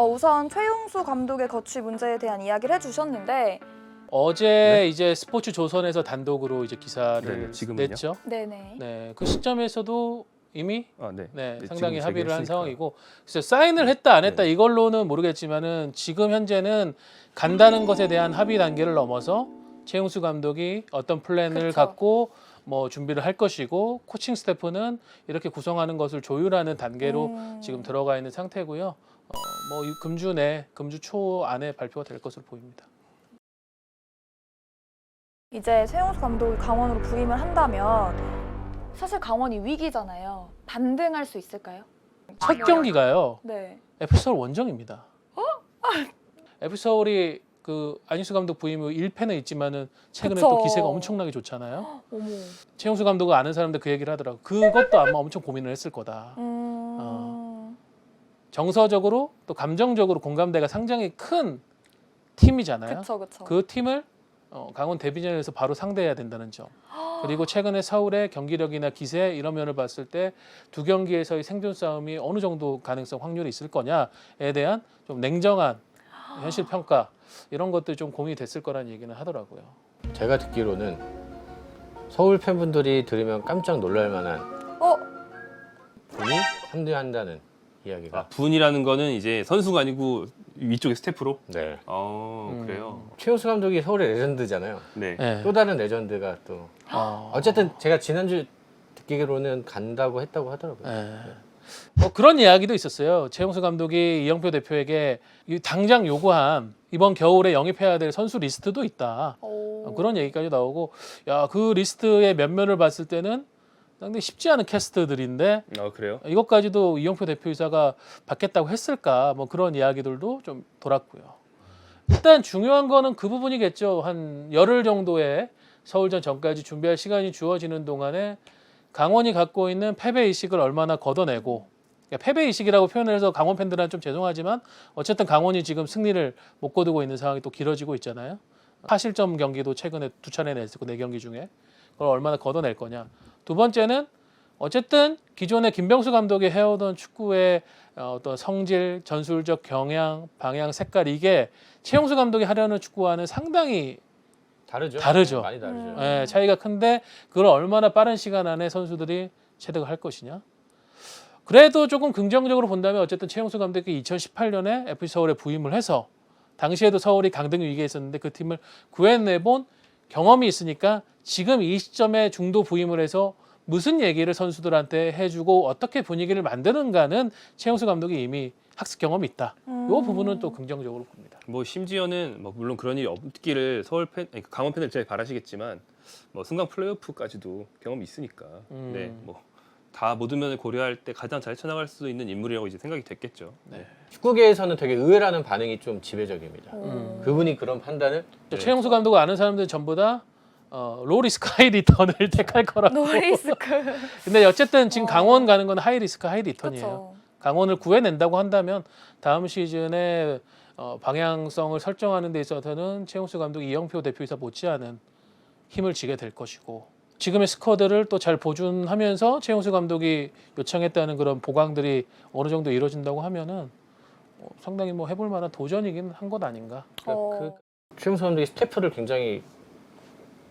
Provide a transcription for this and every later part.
우선 최용수 감독의 거취 문제에 대한 이야기를 해주셨는데 어제 네? 이제 스포츠 조선에서 단독으로 이제 기사를 네, 지금은요? 냈죠. 네네. 네, 그 시점에서도 이미 네. 네, 네, 상당히 지금 합의를 한 재개했으니까. 상황이고, 그래서 사인을 했다 안 했다 네. 이걸로는 모르겠지만은 지금 현재는 간다는 것에 대한 합의 단계를 넘어서 최용수 감독이 어떤 플랜을 그쵸. 갖고 뭐 준비를 할 것이고, 코칭 스태프는 이렇게 구성하는 것을 조율하는 단계로 지금 들어가 있는 상태고요. 뭐 금주 내, 금주 초 안에 발표가 될 것으로 보입니다. 이제 최용수 감독이 강원으로 부임을 한다면 사실 강원이 위기잖아요. 반등할 수 있을까요? 첫 경기가요. 네. FC서울 원정입니다. FC서울이 그 안익수 감독 부임 후 1패는 있지만은 최근에 그쵸. 또 기세가 엄청나게 좋잖아요. 어머. 최용수 감독을 아는 사람들 그 얘기를 하더라고. 그것도 아마 엄청 고민을 했을 거다. 정서적으로 또 감정적으로 공감대가 상당히 큰 팀이잖아요. 그쵸. 그 팀을 강원 데뷔전에서 바로 상대해야 된다는 점. 그리고 최근에 서울의 경기력이나 기세 이런 면을 봤을 때 두 경기에서의 생존 싸움이 어느 정도 가능성 확률이 있을 거냐에 대한 좀 냉정한 현실 평가 이런 것들이 좀 고민이 됐을 거라는 얘기는 하더라고요. 제가 듣기로는 서울 팬분들이 들으면 깜짝 놀랄 만한 분이 합류한다는 이야기가. 분이라는 거는 이제 선수가 아니고 위쪽의 스태프로? 네. 그래요. 최용수 감독이 서울의 레전드잖아요. 네. 네. 또 다른 레전드가 또 어쨌든 제가 지난주 듣기로는 간다고 했다고 하더라고요. 네. 그런 이야기도 있었어요. 최용수 감독이 이영표 대표에게 당장 요구한 이번 겨울에 영입해야 될 선수 리스트도 있다. 그런 얘기까지 나오고, 야, 그 리스트의 면면을 봤을 때는 상당히 쉽지 않은 캐스트들인데 그래요? 이것까지도 이영표 대표이사가 받겠다고 했을까? 뭐 그런 이야기들도 좀 돌았고요. 일단 중요한 거는 그 부분이겠죠. 한 열흘 정도의 서울전 전까지 준비할 시간이 주어지는 동안에 강원이 갖고 있는 패배 의식을 얼마나 걷어내고, 그러니까 패배 의식이라고 표현을 해서 강원 팬들한테 좀 죄송하지만 어쨌든 강원이 지금 승리를 못 거두고 있는 상황이 또 길어지고 있잖아요. 하실점 경기도 최근에 2차례 냈고 4경기 중에 그걸 얼마나 걷어낼 거냐. 두 번째는 어쨌든 기존에 김병수 감독이 해오던 축구의 어떤 성질, 전술적 경향, 방향, 색깔 이게 최용수 감독이 하려는 축구와는 상당히 다르죠. 많이 다르죠. 예, 차이가 큰데 그걸 얼마나 빠른 시간 안에 선수들이 체득을 할 것이냐. 그래도 조금 긍정적으로 본다면 어쨌든 최용수 감독이 2018년에 FC서울에 부임을 해서 당시에도 서울이 강등 위기에 있었는데 그 팀을 구해내본 경험이 있으니까 지금 이 시점에 중도 부임을 해서 무슨 얘기를 선수들한테 해주고 어떻게 분위기를 만드는가는 최용수 감독이 이미 학습 경험이 있다. 이 부분은 또 긍정적으로 봅니다. 뭐 심지어는 뭐 물론 그런 일이 없기를 서울 팬, 아니, 강원 팬들 잘 바라시겠지만 뭐 승강 플레이오프까지도 경험이 있으니까 네, 뭐 다 모든 면을 고려할 때 가장 잘 쳐나갈 수 있는 인물이라고 이제 생각이 됐겠죠. 네. 축구계에서는 되게 의외라는 반응이 좀 지배적입니다. 그분이 그런 판단을 최용수 감독을 아는 사람들 전부 다 로리스크 하이 리턴을 택할 거라고. 노리스크. 근데 어쨌든 지금 강원 가는 건 하이 리스크 하이 리턴이에요. 그쵸. 강원을 구해낸다고 한다면 다음 시즌에 방향성을 설정하는 데 있어서는 최용수 감독 이영표 대표이사 못지않은 힘을 지게 될 것이고, 지금의 스쿼드를 또 잘 보존하면서 최용수 감독이 요청했다는 그런 보강들이 어느 정도 이루어진다고 하면은 상당히 뭐 해볼 만한 도전이긴 한 것 아닌가. 최용수 감독이 스태프를 굉장히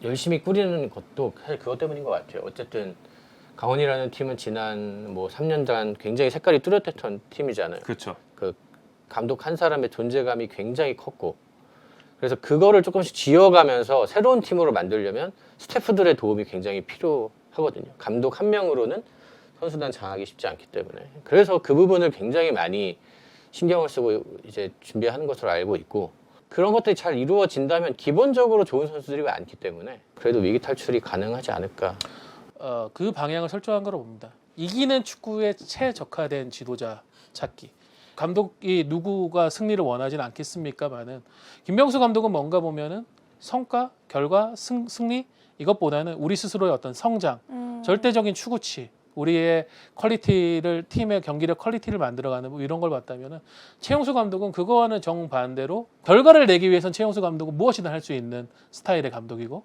열심히 꾸리는 것도 사실 그것 때문인 것 같아요. 어쨌든 강원이라는 팀은 지난 뭐 3년간 굉장히 색깔이 뚜렷했던 팀이잖아요. 그렇죠. 그 감독 한 사람의 존재감이 굉장히 컸고, 그래서 그거를 조금씩 지어가면서 새로운 팀으로 만들려면 스태프들의 도움이 굉장히 필요하거든요. 감독 한 명으로는 선수단 장악이 쉽지 않기 때문에. 그래서 그 부분을 굉장히 많이 신경을 쓰고 이제 준비하는 것으로 알고 있고, 그런 것들이 잘 이루어진다면 기본적으로 좋은 선수들이 많기 때문에 그래도 위기 탈출이 가능하지 않을까. 그 방향을 설정한 거로 봅니다. 이기는 축구에 최적화된 지도자 찾기. 감독이 누구가 승리를 원하지는 않겠습니까만은 김병수 감독은 뭔가 보면은 성과, 결과, 승리 이것보다는 우리 스스로의 어떤 성장, 절대적인 추구치, 우리의 퀄리티를 팀의 경기력 퀄리티를 만들어가는 뭐 이런 걸 봤다면은 최용수 감독은 그거와는 정반대로 결과를 내기 위해선 최용수 감독은 무엇이든 할 수 있는 스타일의 감독이고,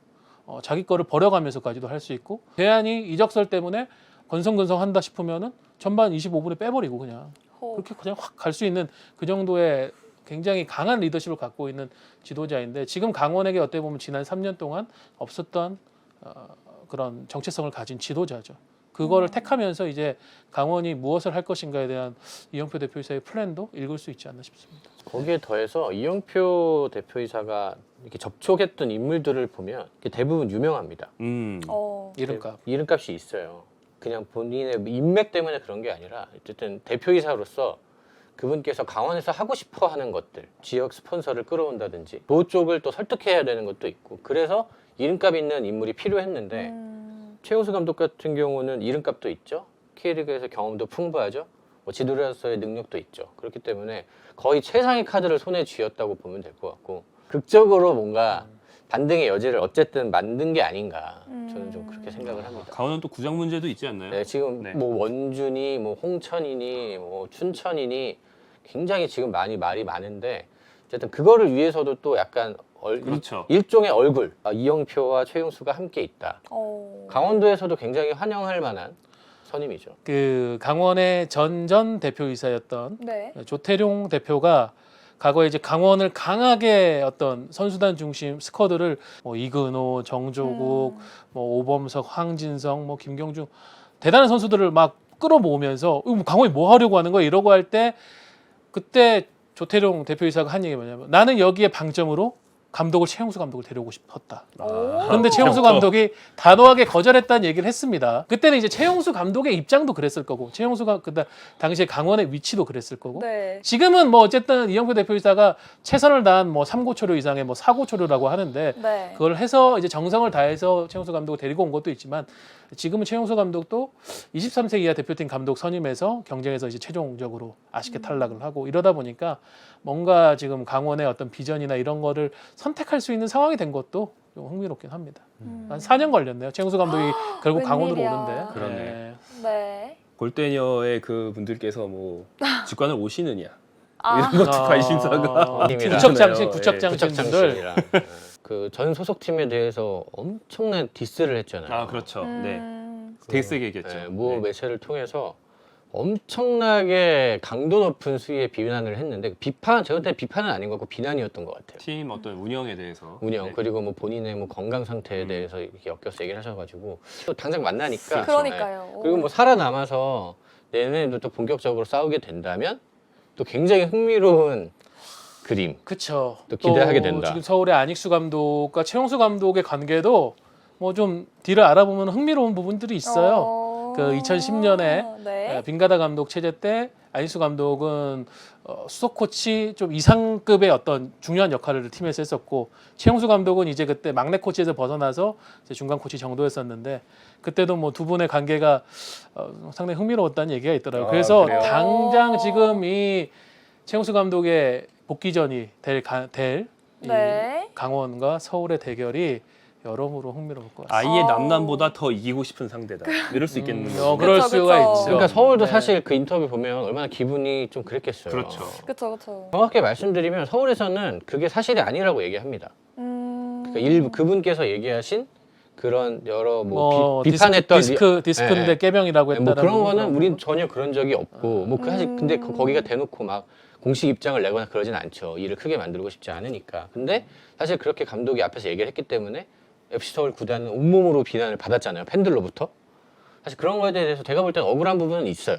자기 거를 버려가면서까지도 할 수 있고, 대안이 이적설 때문에 건성건성한다 싶으면은 전반 25분에 빼버리고 그냥 그렇게 그냥 확 갈 수 있는 그 정도의 굉장히 강한 리더십을 갖고 있는 지도자인데 지금 강원에게 어떻게 보면 지난 3년 동안 없었던 그런 정체성을 가진 지도자죠. 그거를 택하면서 이제 강원이 무엇을 할 것인가에 대한 이영표 대표이사의 플랜도 읽을 수 있지 않나 싶습니다. 거기에 더해서 이영표 대표이사가 이렇게 접촉했던 인물들을 보면 대부분 유명합니다. 이름값. 이름값이 있어요. 그냥 본인의 인맥 때문에 그런 게 아니라 어쨌든 대표이사로서 그분께서 강원에서 하고 싶어 하는 것들, 지역 스폰서를 끌어온다든지 그쪽을 또 설득해야 되는 것도 있고 그래서 이름값 있는 인물이 필요했는데 최용수 감독 같은 경우는 이름값도 있죠. K리그에서 경험도 풍부하죠. 뭐 지도자로서의 능력도 있죠. 그렇기 때문에 거의 최상의 카드를 손에 쥐었다고 보면 될 것 같고 극적으로 뭔가 반등의 여지를 어쨌든 만든 게 아닌가 저는 좀 그렇게 생각을 합니다. 강원은 또 구장 문제도 있지 않나요? 네, 지금 네. 뭐 원준이, 뭐 홍천이니, 뭐 춘천이니 굉장히 지금 말이 많은데 어쨌든 그거를 위해서도 또 약간 그렇죠. 일종의 얼굴 이영표와 최용수가 함께 있다. 어. 강원도에서도 굉장히 환영할 만한 선임이죠. 그 강원의 전 대표이사였던 네. 조태룡 대표가 과거에 이제 강원을 강하게 어떤 선수단 중심 스쿼드를 뭐 이근호, 정조국, 뭐 오범석, 황진성, 뭐 김경중 대단한 선수들을 막 끌어모으면서 강원이 뭐 하려고 하는 거야 이러고 할 때 그때 조태룡 대표이사가 한 얘기가 뭐냐면 나는 여기에 방점으로 감독을 최용수 감독을 데려오고 싶었다. 그런데 최용수 감독이 단호하게 거절했다는 얘기를 했습니다. 그때는 이제 최용수 감독의 입장도 그랬을 거고 최용수가 그 당시에 강원의 위치도 그랬을 거고 네. 지금은 뭐 어쨌든 이영표 대표이사가 최선을 다한 뭐 3고초료 이상의 뭐 4고초료라고 하는데 네. 그걸 해서 이제 정성을 다해서 최용수 감독을 데리고 온 것도 있지만 지금은 최용수 감독도 23세 이하 대표팀 감독 선임해서 경쟁에서 이제 최종적으로 아쉽게 탈락을 하고 이러다 보니까 뭔가 지금 강원의 어떤 비전이나 이런 거를 선택할 수 있는 상황이 된 것도 좀 흥미롭긴 합니다. 한 4년 걸렸네요. 최용수 감독이 결국 강원으로 웬일이야. 오는데. 그러네. 네. 골대녀의 그 분들께서 뭐 직관을 오시느냐 아. 이런 것도 관심사가 팀이라. 부척장신, 예. 부척장신들. 부착장신이라 그 전 소속팀에 대해서 엄청난 디스를 했잖아요. 아 그렇죠. 네, 음. 되게 세게 얘기했죠. 네, 모 네. 매체를 통해서 엄청나게 강도 높은 수위의 비난을 했는데 저한테 비판은 아닌 것 같고 비난이었던 것 같아요. 팀 어떤 운영에 대해서 운영 네. 그리고 뭐 본인의 뭐 건강 상태에 대해서 이렇게 엮여서 얘기를 하셔가지고 또 당장 만나니까 그러니까요. 네. 그리고 뭐 살아남아서 내년에도 또 본격적으로 싸우게 된다면 또 굉장히 흥미로운 그림 그렇죠. 또 기대하게 된다. 지금 서울의 안익수 감독과 최용수 감독의 관계도 뭐 좀 뒤를 알아보면 흥미로운 부분들이 있어요. 그 2010년에 네. 빈가다 감독 체제 때 안익수 감독은 수석 코치 좀 이상급의 어떤 중요한 역할을 팀에서 했었고 최용수 감독은 이제 그때 막내 코치에서 벗어나서 이제 중간 코치 정도였었는데 그때도 뭐 두 분의 관계가 상당히 흥미로웠다는 얘기가 있더라고요. 아, 그래서 그래요? 당장 지금 이 최용수 감독의 복귀전이 될 이 네. 강원과 서울의 대결이 여러모로 흥미로울 것 같습니다. 아예 남남보다 더 이기고 싶은 상대다. 이럴 수 있겠는 거죠. 그럴 그쵸, 수가 그쵸. 있죠. 그러니까 서울도 네. 사실 그 인터뷰 보면 얼마나 기분이 좀 그랬겠어요. 그렇죠. 그렇죠, 그렇죠. 정확하게 말씀드리면 서울에서는 그게 사실이 아니라고 얘기합니다. 그러니까 일부 그분께서 얘기하신 그런 여러 뭐 비판했던 디스크인데 네. 깨병이라고 했다는 뭐 그런 거는 우린 전혀 그런 적이 없고 뭐 사실 근데 거기가 대놓고 막 공식 입장을 내거나 그러진 않죠. 일을 크게 만들고 싶지 않으니까. 근데 사실 그렇게 감독이 앞에서 얘기를 했기 때문에 FC 서울 구단은 온몸으로 비난을 받았잖아요. 팬들로부터. 사실 그런 거에 대해서 제가 볼 때는 억울한 부분은 있어요.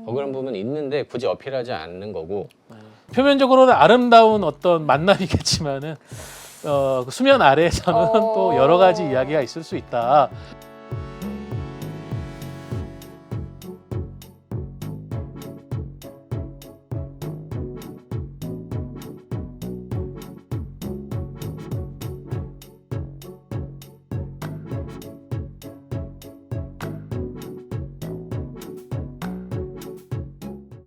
억울한 부분은 있는데 굳이 어필하지 않는 거고. 표면적으로는 아름다운 어떤 만남이겠지만은 그 수면 아래에서는 또 여러 가지 이야기가 있을 수 있다.